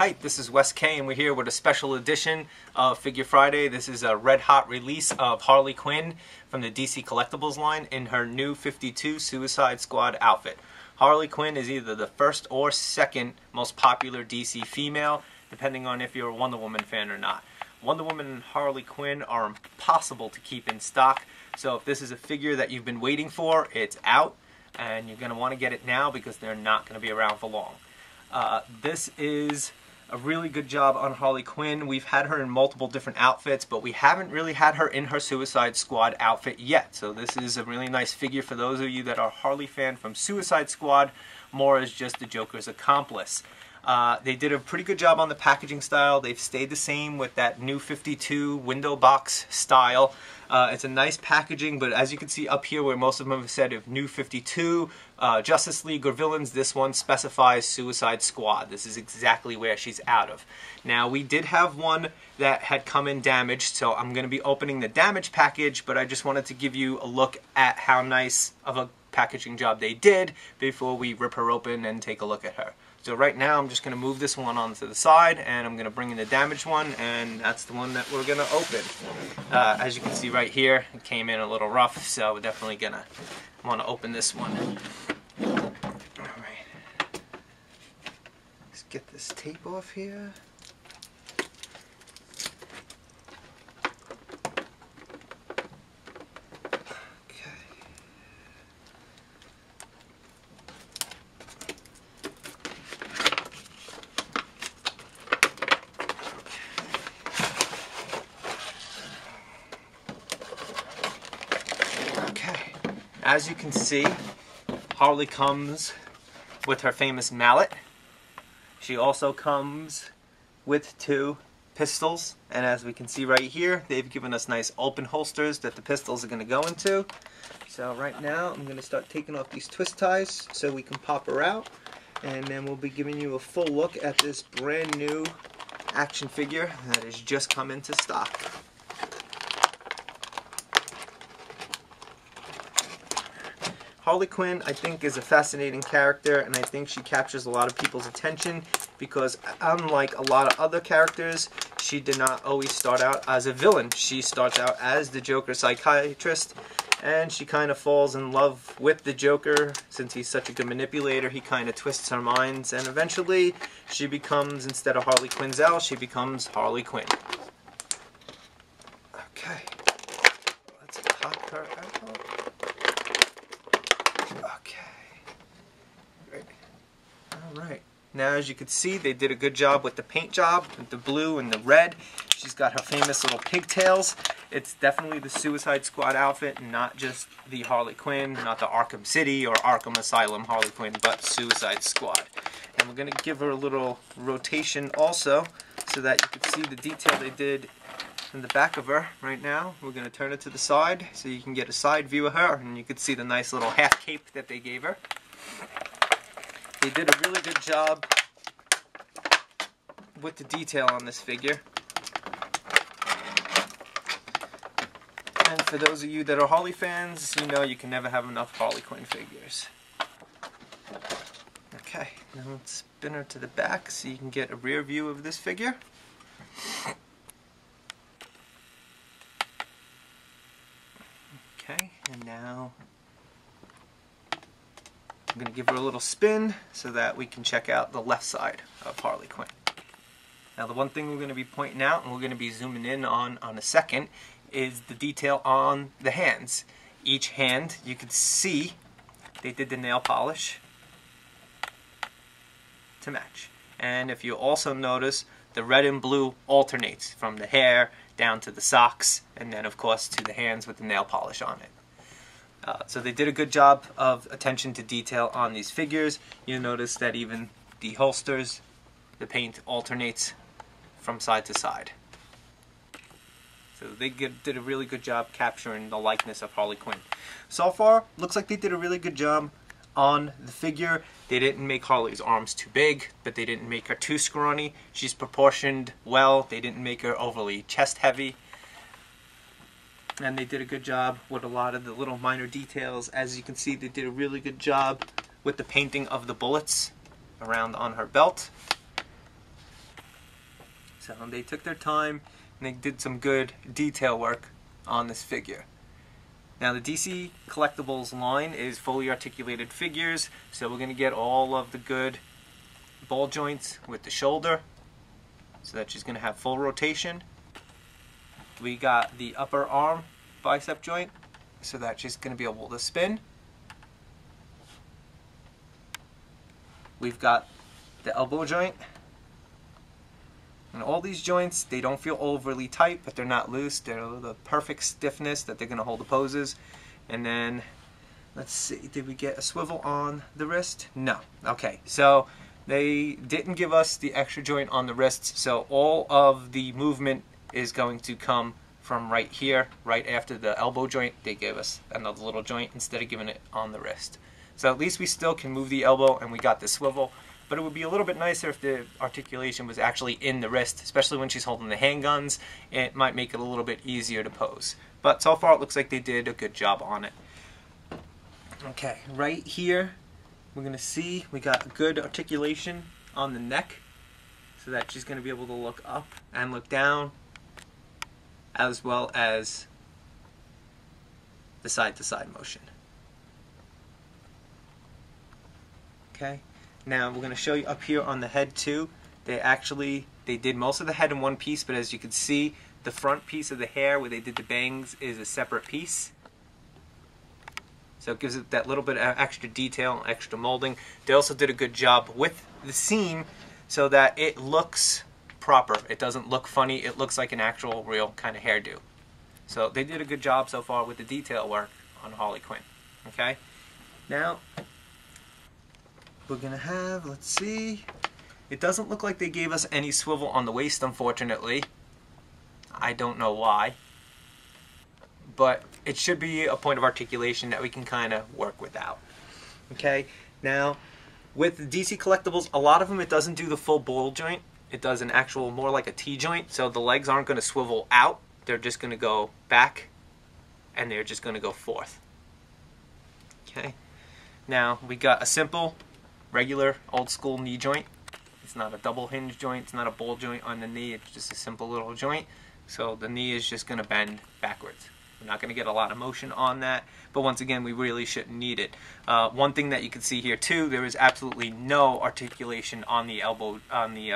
Hi, this is Wess K, and we're here with a special edition of Figure Friday. This is a red hot release of Harley Quinn from the DC Collectibles line in her new 52 Suicide Squad outfit. Harley Quinn is either the first or second most popular DC female, depending on if you're a Wonder Woman fan or not. Wonder Woman and Harley Quinn are impossible to keep in stock, so if this is a figure that you've been waiting for, it's out, and you're going to want to get it now because they're not going to be around for long. This is a really good job on Harley Quinn. We've had her in multiple different outfits, but we haven't really had her in her Suicide Squad outfit yet. So this is a really nice figure for those of you that are Harley fan from Suicide Squad, more as just the Joker's accomplice. They did a pretty good job on the packaging style. They've stayed the same with that new 52 window box style. It's a nice packaging, but as you can see up here where most of them have said if new 52, Justice League or villains, this one specifies Suicide Squad. This is exactly where she's out of. Now we did have one that had come in damaged, so I'm going to be opening the damaged package, but I just wanted to give you a look at how nice of a packaging job they did before we rip her open and take a look at her. So right now I'm just going to move this one onto the side, and I'm going to bring in the damaged one, and that's the one that we're going to open. As you can see right here, it came in a little rough, so we're definitely going to want to open this one. Alright. Let's get this tape off here. As you can see, Harley comes with her famous mallet. She also comes with two pistols, and as we can see right here, they've given us nice open holsters that the pistols are going to go into. So right now I'm going to start taking off these twist ties so we can pop her out, and then we'll be giving you a full look at this brand new action figure that has just come into stock. Harley Quinn, I think, is a fascinating character, and I think she captures a lot of people's attention because, unlike a lot of other characters, she did not always start out as a villain. She starts out as the Joker psychiatrist, and she kind of falls in love with the Joker. Since he's such a good manipulator, he kind of twists her minds, and eventually she becomes, instead of Harley Quinzel, she becomes Harley Quinn. Okay, let's pop her out. Alright, now as you can see, they did a good job with the paint job, with the blue and the red. She's got her famous little pigtails. It's definitely the Suicide Squad outfit, not just the Harley Quinn, not the Arkham City or Arkham Asylum Harley Quinn, but Suicide Squad. And we're going to give her a little rotation also, so that you can see the detail they did in the back of her right now. We're going to turn it to the side so you can get a side view of her, and you can see the nice little half cape that they gave her. They did a really good job with the detail on this figure. And for those of you that are Harley fans, you know you can never have enough Harley Quinn figures. Okay, now let's spin her to the back so you can get a rear view of this figure. Okay, and now I'm going to give her a little spin so that we can check out the left side of Harley Quinn. Now the one thing we're going to be pointing out, and we're going to be zooming in on a second, is the detail on the hands. Each hand, you can see they did the nail polish to match. And if you also notice, the red and blue alternates from the hair down to the socks, and then of course to the hands with the nail polish on it. So they did a good job of attention to detail on these figures. You'll notice that even the holsters, the paint alternates from side to side. So they did a really good job capturing the likeness of Harley Quinn. So far, looks like they did a really good job on the figure. They didn't make Harley's arms too big, but they didn't make her too scrawny. She's proportioned well. They didn't make her overly chest heavy. and they did a good job with a lot of the little minor details. As you can see, they did a really good job with the painting of the bullets around on her belt. So they took their time and they did some good detail work on this figure. Now the DC Collectibles line is fully articulated figures, so we're going to get all of the good ball joints with the shoulder, so that she's going to have full rotation. We got the upper arm bicep joint, so that she's going to be able to spin. We've got the elbow joint. And all these joints, they don't feel overly tight, but they're not loose. They're the perfect stiffness that they're going to hold the poses. And then, let's see, did we get a swivel on the wrist? No. Okay, so they didn't give us the extra joint on the wrists, so all of the movement is going to come from right here, right after the elbow joint. They gave us another little joint instead of giving it on the wrist. So at least we still can move the elbow, and we got the swivel. But it would be a little bit nicer if the articulation was actually in the wrist, especially when she's holding the handguns. It might make it a little bit easier to pose. But so far it looks like they did a good job on it. Okay, right here we're going to see we got good articulation on the neck, so that she's going to be able to look up and look down, as well as the side-to-side motion. Okay. Now we're going to show you up here on the head too. They did most of the head in one piece, but as you can see, the front piece of the hair where they did the bangs is a separate piece. So it gives it that little bit of extra detail, extra molding. They also did a good job with the seam so that it looks proper. It doesn't look funny. It looks like an actual real kind of hairdo. So they did a good job so far with the detail work on Harley Quinn. Okay? Now we're going to have, let's see, it doesn't look like they gave us any swivel on the waist, unfortunately. I don't know why. But it should be a point of articulation that we can kind of work without. Okay, now with the DC Collectibles, a lot of them it doesn't do the full ball joint. It does an actual, more like a T-joint, so the legs aren't going to swivel out. They're just going to go back, and they're just going to go forth. Okay, now we got a simple regular old school knee joint. It's not a double hinge joint, it's not a ball joint on the knee, it's just a simple little joint. So the knee is just going to bend backwards. We're not going to get a lot of motion on that, but once again, we really shouldn't need it. One thing that you can see here too, there is absolutely no articulation on the elbow, on the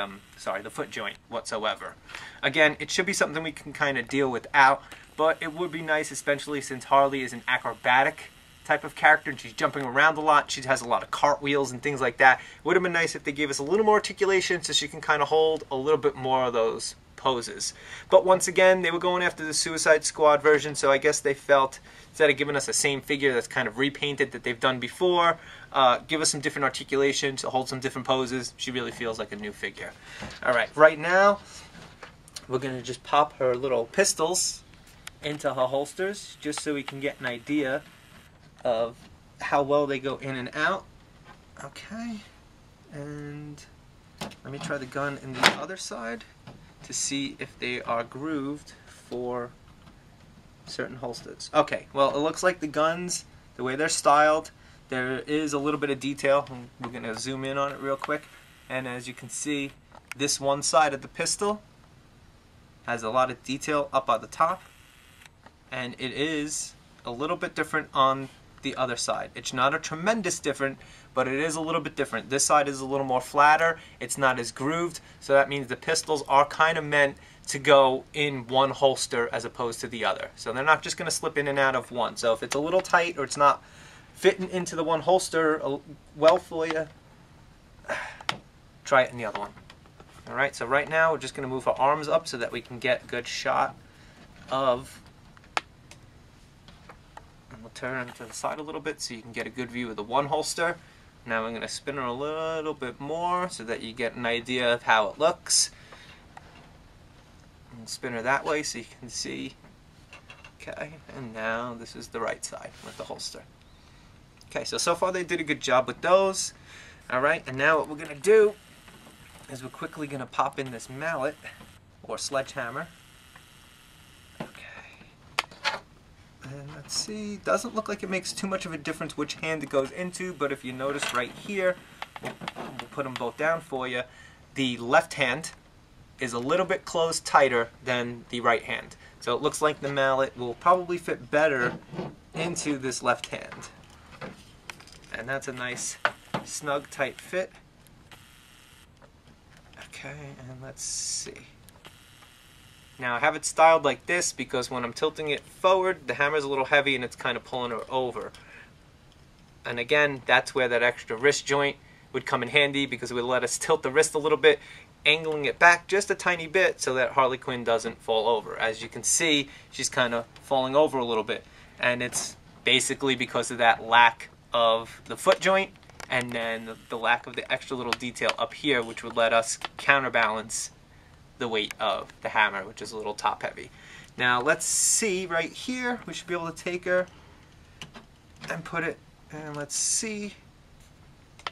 the foot joint whatsoever. Again, it should be something we can kind of deal without, but it would be nice, especially since Harley is an acrobatic type of character and she's jumping around a lot. She has a lot of cartwheels and things like that. It would have been nice if they gave us a little more articulation so she can kind of hold a little bit more of those poses. But once again, they were going after the Suicide Squad version, so I guess they felt instead of giving us the same figure that's kind of repainted that they've done before, give us some different articulation to hold some different poses. She really feels like a new figure. Alright, right now we're going to just pop her little pistols into her holsters just so we can get an idea of how well they go in and out. Okay, and let me try the gun in the other side to see if they are grooved for certain holsters. Okay, well it looks like the guns, the way they're styled, there is a little bit of detail. We're going to zoom in on it real quick, and as you can see, this one side of the pistol has a lot of detail up at the top, and it is a little bit different on the other side. It's not a tremendous different, but it is a little bit different. This side is a little more flatter, it's not as grooved, so that means the pistols are kind of meant to go in one holster as opposed to the other. So they're not just going to slip in and out of one. So if it's a little tight or it's not fitting into the one holster well for you, try it in the other one. Alright, so right now we're just going to move our arms up so that we can get a good shot of, and we'll turn to the side a little bit so you can get a good view of the one holster. Now I'm going to spin her a little bit more so that you get an idea of how it looks. And spin her that way so you can see. Okay, and now this is the right side with the holster. Okay, so far they did a good job with those. Alright, and now what we're going to do is we're quickly going to pop in this mallet or sledgehammer. Okay, and let's see, doesn't look like it makes too much of a difference which hand it goes into, but if you notice right here, we'll put them both down for you. The left hand is a little bit closed tighter than the right hand. So it looks like the mallet will probably fit better into this left hand. And that's a nice snug tight fit. Okay, and let's see. Now I have it styled like this because when I'm tilting it forward, the hammer's a little heavy and it's kind of pulling her over. And again, that's where that extra wrist joint would come in handy because it would let us tilt the wrist a little bit, angling it back just a tiny bit so that Harley Quinn doesn't fall over. As you can see, she's kind of falling over a little bit. And it's basically because of that lack of the foot joint and then the lack of the extra little detail up here, which would let us counterbalance the weight of the hammer, which is a little top heavy. Now let's see right here, we should be able to take her and put it, and let's see.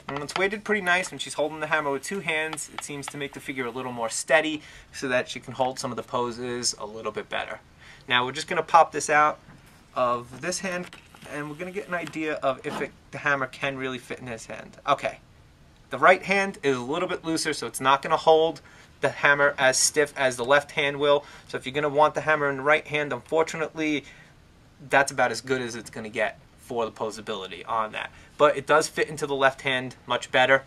And it's weighted pretty nice when she's holding the hammer with two hands. It seems to make the figure a little more steady so that she can hold some of the poses a little bit better. Now we're just going to pop this out of this hand and we're going to get an idea of if the hammer can really fit in this hand. Okay, the right hand is a little bit looser, so it's not going to hold the hammer as stiff as the left hand will. So if you're going to want the hammer in the right hand, unfortunately, that's about as good as it's going to get for the posability on that. But it does fit into the left hand much better,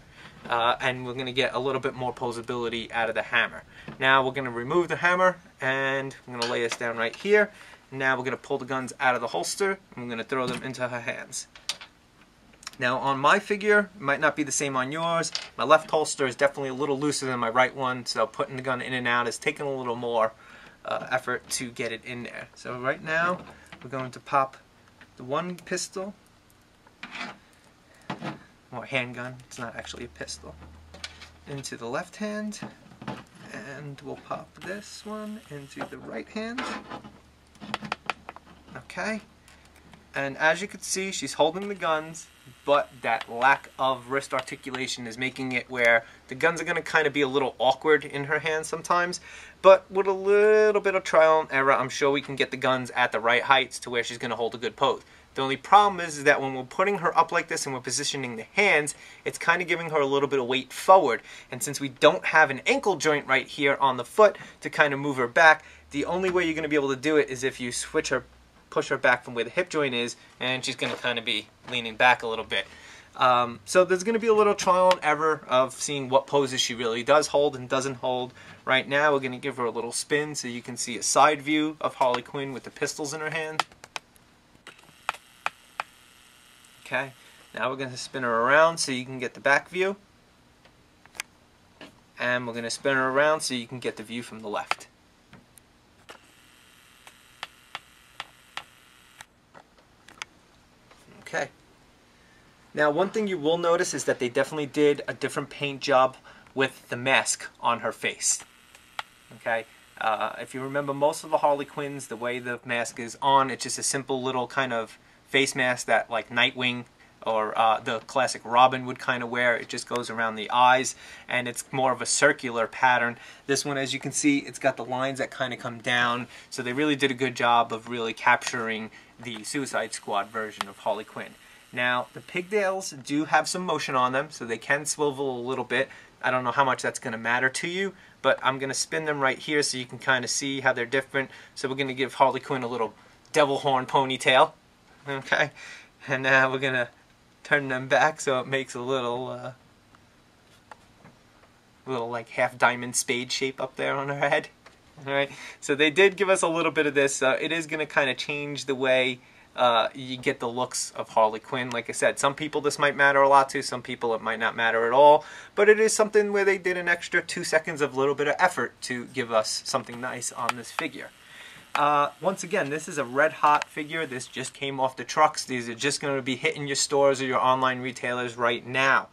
and we're going to get a little bit more posability out of the hammer. Now we're going to remove the hammer, and I'm going to lay this down right here. Now we're going to pull the guns out of the holster, and we're going to throw them into her hands. Now on my figure, it might not be the same on yours. My left holster is definitely a little looser than my right one, so putting the gun in and out is taking a little more effort to get it in there. So right now, we're going to pop the one pistol, or handgun, it's not actually a pistol, into the left hand, and we'll pop this one into the right hand. Okay, and as you can see, she's holding the guns, but that lack of wrist articulation is making it where the guns are going to kind of be a little awkward in her hands sometimes. But with a little bit of trial and error, I'm sure we can get the guns at the right heights to where she's going to hold a good pose. The only problem is that when we're putting her up like this and we're positioning the hands, it's kind of giving her a little bit of weight forward. And since we don't have an ankle joint right here on the foot to kind of move her back, the only way you're going to be able to do it is if you switch her, push her back from where the hip joint is, and she's going to kind of be leaning back a little bit. So there's going to be a little trial and error of seeing what poses she really does hold and doesn't hold. Right now we're going to give her a little spin so you can see a side view of Harley Quinn with the pistols in her hand. Okay, now we're going to spin her around so you can get the back view. And we're going to spin her around so you can get the view from the left. Okay. Now one thing you will notice is that they definitely did a different paint job with the mask on her face. Okay. If you remember most of the Harley Quinns, the way the mask is on, it's just a simple little kind of face mask that like Nightwing or the classic Robin would kind of wear. It just goes around the eyes and it's more of a circular pattern. This one, as you can see, it's got the lines that kind of come down, so they really did a good job of really capturing the Suicide Squad version of Harley Quinn. Now the pigtails do have some motion on them, so they can swivel a little bit. I don't know how much that's going to matter to you, but I'm going to spin them right here so you can kind of see how they're different. So we're going to give Harley Quinn a little devil horn ponytail. Okay, and now we're going to turn them back so it makes a little like half diamond spade shape up there on her head. Alright, so they did give us a little bit of this. It is going to kind of change the way you get the looks of Harley Quinn. Like I said, some people this might matter a lot to, some people it might not matter at all, but it is something where they did an extra 2 seconds of little bit of effort to give us something nice on this figure. Once again, this is a red hot figure. This just came off the trucks. These are just going to be hitting your stores or your online retailers right now.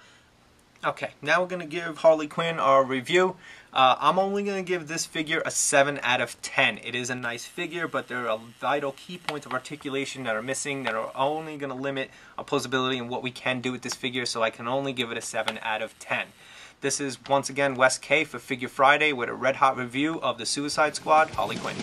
Okay, now we're going to give Harley Quinn our review. I'm only going to give this figure a 7 out of 10. It is a nice figure, but there are vital key points of articulation that are missing that are only going to limit opposability and what we can do with this figure, so I can only give it a 7 out of 10. This is, once again, Wess K for Figure Friday with a red hot review of the Suicide Squad Harley Quinn.